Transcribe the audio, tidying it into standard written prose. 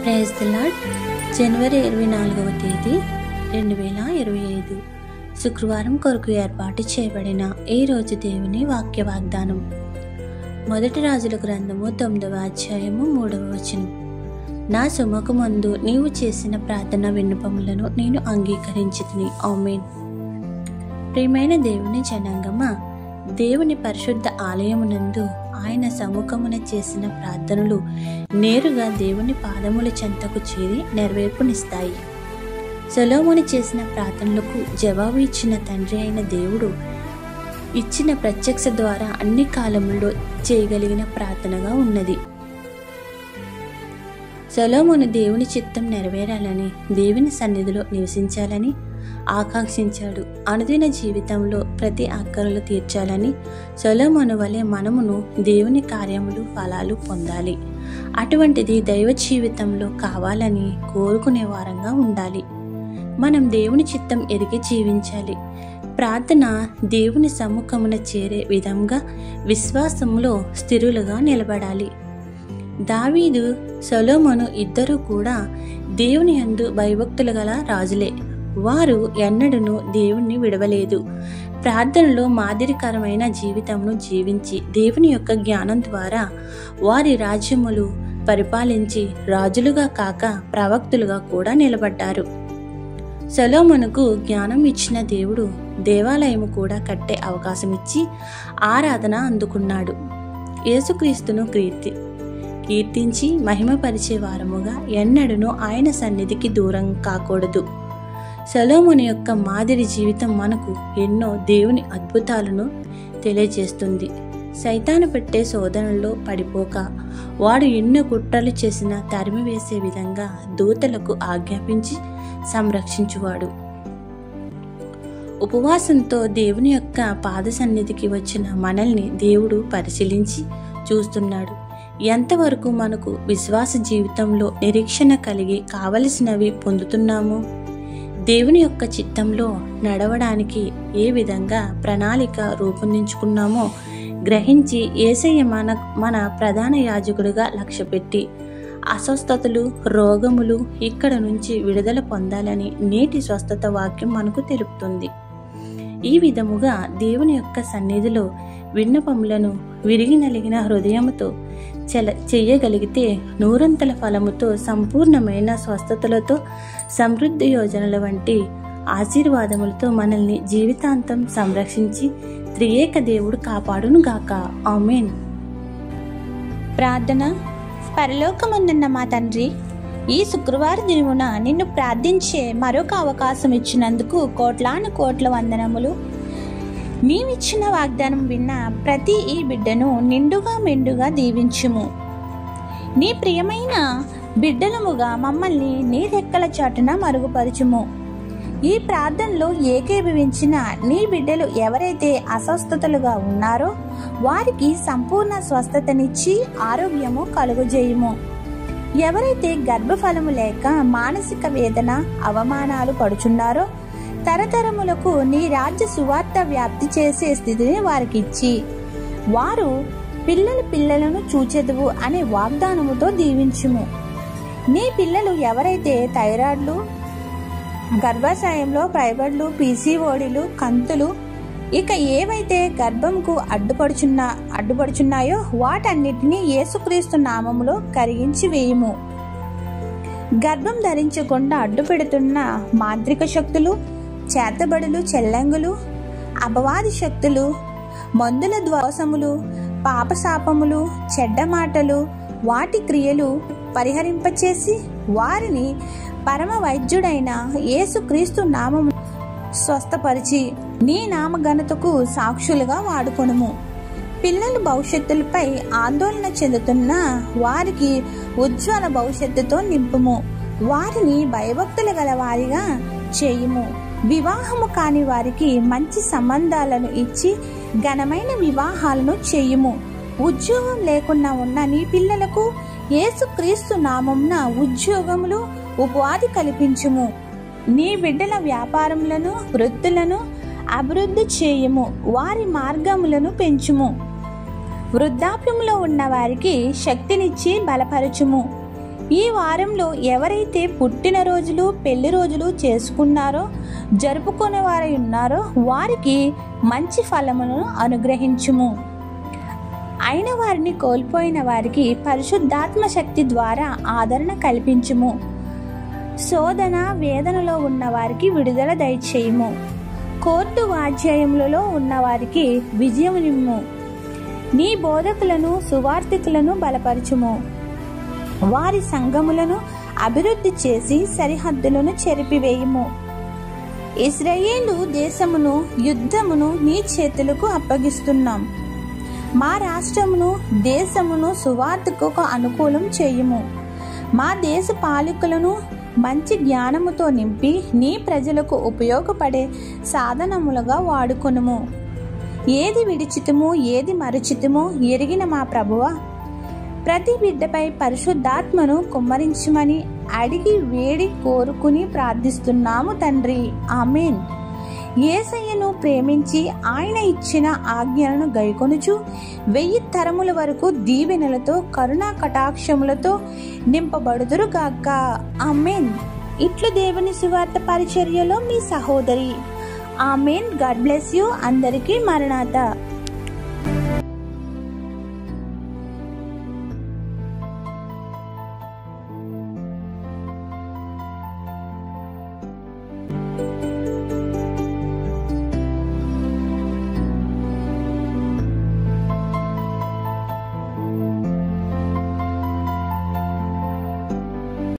Praise the lord. జనవరి 24వ తేదీ 2025 శుక్రవారం కొరకు ఏర్పాటు చేయబడిన ఈ రోజు దేవుని వాక్య వాగ్దానం. మొదటి రాజుల గ్రంథము 9వ అధ్యాయము 3వ వచనం. నా సుముఖమందు నీవు చేసిన ప్రార్థన విన్నపములను నేను అంగీకరించితిని. ఆమేన్. ప్రియమైన దేవుని జనాంగమా, దేవుని పరిశుద్ధ ఆలయమునందు ఆయన సముఖమున చేసిన ప్రార్థనలు నేరుగా దేవుని పాదముల చెంతకు చేరి నెరవేర్పునిస్తాయి. సొలొమోను చేసిన ప్రార్థనలకు జవాబు ఇచ్చిన తండ్రి అయిన దేవుడు ఇచ్చిన ప్రత్యక్ష ద్వారా అన్ని కాలముల్లో చేయగలిగిన ప్రార్థనగా ఉన్నది. సొలొమోను దేవుని చిత్తం నెరవేరాలని, దేవుని సన్నిధిలో నివసించాలని ఆకాంక్షించాడు. అనుదిన జీవితంలో ప్రతి అక్కరలు తీర్చాలని సొలొమోను వలె మనమును దేవుని కార్యములు ఫలాలు పొందాలి. అటువంటిది దైవ జీవితంలో కావాలని కోరుకునే వారంగా ఉండాలి. మనం దేవుని చిత్తం ఎరిగి జీవించాలి. ప్రార్థన దేవుని సముఖమున చేరే విధంగా విశ్వాసంలో స్థిరులుగా నిలబడాలి. దావీదు, సొలొమోను ఇద్దరూ కూడా దేవుని యందు భయభక్తులు గల రాజులే. వారు ఎన్నడూను దేవుణ్ణి విడవలేదు. ప్రార్థనలో మాదిరికరమైన జీవితంను జీవించి దేవుని యొక్క జ్ఞానం ద్వారా వారి రాజ్యములు పరిపాలించి రాజులుగా కాక ప్రవక్తులుగా కూడా నిలబడ్డారు. సొలొమోనుకు జ్ఞానం ఇచ్చిన దేవుడు దేవాలయము కూడా కట్టే అవకాశం ఇచ్చి ఆరాధన అందుకున్నాడు. యేసుక్రీస్తును కీర్తించి మహిమపరిచే వారముగా ఎన్నడూను ఆయన సన్నిధికి దూరం కాకూడదు. సొలొమోను యొక్క మాదిరి జీవితం మనకు ఎన్నో దేవుని అద్భుతాలను తెలియజేస్తుంది. సైతాను పెట్టే శోధనల్లో పడిపోక వాడు ఎన్నో కుట్రలు చేసిన తరిమివేసే విధంగా దూతలకు ఆజ్ఞాపించి సంరక్షించువాడు. ఉపవాసంతో దేవుని యొక్క పాద సన్నిధికి వచ్చిన మనల్ని దేవుడు పరిశీలించి చూస్తున్నాడు. ఎంతవరకు మనకు విశ్వాస జీవితంలో నిరీక్షణ కలిగి కావలసినవి పొందుతున్నాము? దేవుని యొక్క చిత్తంలో నడవడానికి ఏ విధంగా ప్రణాళిక రూపొందించుకున్నామో గ్రహించి యేసయ్య మన ప్రధాన యాజకుడిగా లక్ష్యపెట్టి అస్వస్థతలు, రోగములు ఇక్కడ నుంచి విడుదల పొందాలని నేటి స్వస్థత వాక్యం మనకు తెలుపుతుంది. ఈ విధముగా దేవుని యొక్క సన్నిధిలో విన్నపములను విరిగి నలిగిన హృదయముతో చెయ్యగలిగితే నూరంతల ఫలముతో, సంపూర్ణమైన స్వస్థతలతో, సమృద్ధి యోజనల వంటి ఆశీర్వాదములతో మనల్ని జీవితాంతం సంరక్షించి త్రియేక దేవుడు కాపాడును గాక. ఆమేన్. ప్రార్థన. పరలోకమందున్న మా తండ్రి, ఈ శుక్రవారం దినమున నిన్ను ప్రార్థించే మరొక అవకాశం ఇచ్చినందుకు కోట్లాను కోట్ల వందనములు. నీవిచ్చిన వాగ్దానం విన్న ప్రతి ఈ బిడ్డను నిండుగా మెండుగా దీవించుము. నీ ప్రియమైన బిడ్డలముగా మమ్మల్ని నీ రెక్కల చాటున మరుగుపరచుము. ఈ ప్రార్థనలో ఏకీభవించిన నీ బిడ్డలు ఎవరైతే అస్వస్థతలుగా ఉన్నారో వారికి సంపూర్ణ స్వస్థతనిచ్చి ఆరోగ్యము కలుగజేయుము. ఎవరైతే గర్భఫలము లేక మానసిక వేదన, అవమానాలు పడుచున్నారో తరతరములకు నీ రాజ్య సువార్త వ్యాప్తి చేసే స్థితిని వారికి ఇచ్చి వారు పిల్లలను చూచెదువు అనే వాగ్దానముతో దీవించుము. నీ పిల్లలు ఎవరైతే థైరాయిడ్లు, గర్భాశయంలో ఫైబర్లు, పీసీఓడీలు, కంతులు ఇక ఏవైతే గర్భంకు అడ్డుపడుచున్నాయో వాటన్నిటినీ యేసుక్రీస్తు నామములో కరిగించి వేయుము. గర్భం ధరించకుండా అడ్డుపెడుతున్న మాంత్రిక శక్తులు, చేతబడులు, చెల్లంగులు, అపవాది శక్తులు, మందుల దోషములు, పాపశాపములు, చెడ్డ మాటలు, వాటి క్రియలు పరిహరింపచేసి వారిని పరమ వైద్యుడైన యేసుక్రీస్తు నామము స్వస్థపరిచి నీ నామ ఘనతకు సాక్షులుగా వాడుకొనుము. పిల్లల భవిష్యత్తులపై ఆందోళన చెందుతున్న వారికి ఉజ్వల భవిష్యత్తుతో నింపుము. వారిని భయభక్తులు గల వారిగా చేయుము. వివాహము కాని వారికి మంచి సంబంధాలను ఇచ్చి ఘనమైన వివాహాలను చేయుము. ఉద్యోగం లేకుండా ఉన్న నీ పిల్లలకు యేసుక్రీస్తు నామమున ఉద్యోగములు, ఉపాధి కల్పించుము. నీ బిడ్డల వ్యాపారములను, వృత్తులను అభివృద్ధి చేయుము. వారి మార్గములను పెంచుము. వృద్ధాప్యంలో ఉన్న వారికి శక్తినిచ్చి బలపరచుము. ఈ వారంలో ఎవరైతే పుట్టినరోజులు పెళ్లి రోజులు చేసుకున్నారో జరుపుకునే వారై ఉన్నారో వారికి మంచి ఫలములను అనుగ్రహించుము. అయిన వారిని కోల్పోయిన వారికి పరిశుద్ధాత్మ శక్తి ద్వారా ఆదరణ కల్పించుము. శోధన వేదనలో ఉన్న వారికి విడుదల దయచేయము. కోర్టు వాధ్యాయములలో ఉన్న వారికి విజయమునిమ్ము. నీ బోధకులను సువార్తికులను బలపరచుము. వారి సంఘములను అభివృద్ధి చేసి సరిహద్దులను చెరిపివేయుము. ఇశ్రాయేలు దేశమును యుద్ధమును నీ చేతులకు అప్పగిస్తున్నాం. మా రాష్ట్రమును దేశమును సువార్తకు అనుకూలం చేయుము. మా దేశ పాలకులను మంచి జ్ఞానముతో నింపి నీ ప్రజలకు ఉపయోగపడే సాధనములుగా వాడుకొనుము. ఏది విడిచితము ఏది మరచితము ఎరిగిన మా ప్రభువా, ప్రతి బిడ్డపై పరిశుద్ధాత్మను కుమ్మరించమని అడిగి వేడి కోరుకుని ప్రార్థిస్తున్నాము తండ్రి. ఆమేన్. యేసయ్యను ప్రేమించి ఆయన ఇచ్చిన ఆజ్ఞలను గైకొనుచు 1000 తరముల వరకు దీవెనలతో కరుణా కటాక్షములతో నింపబడుదురుగాక. ఆమేన్. ఇట్లు దేవుని సువార్త పరిచర్యలో మీ సహోదరి. ఆమేన్. God bless you. అందరికీ మరణాత.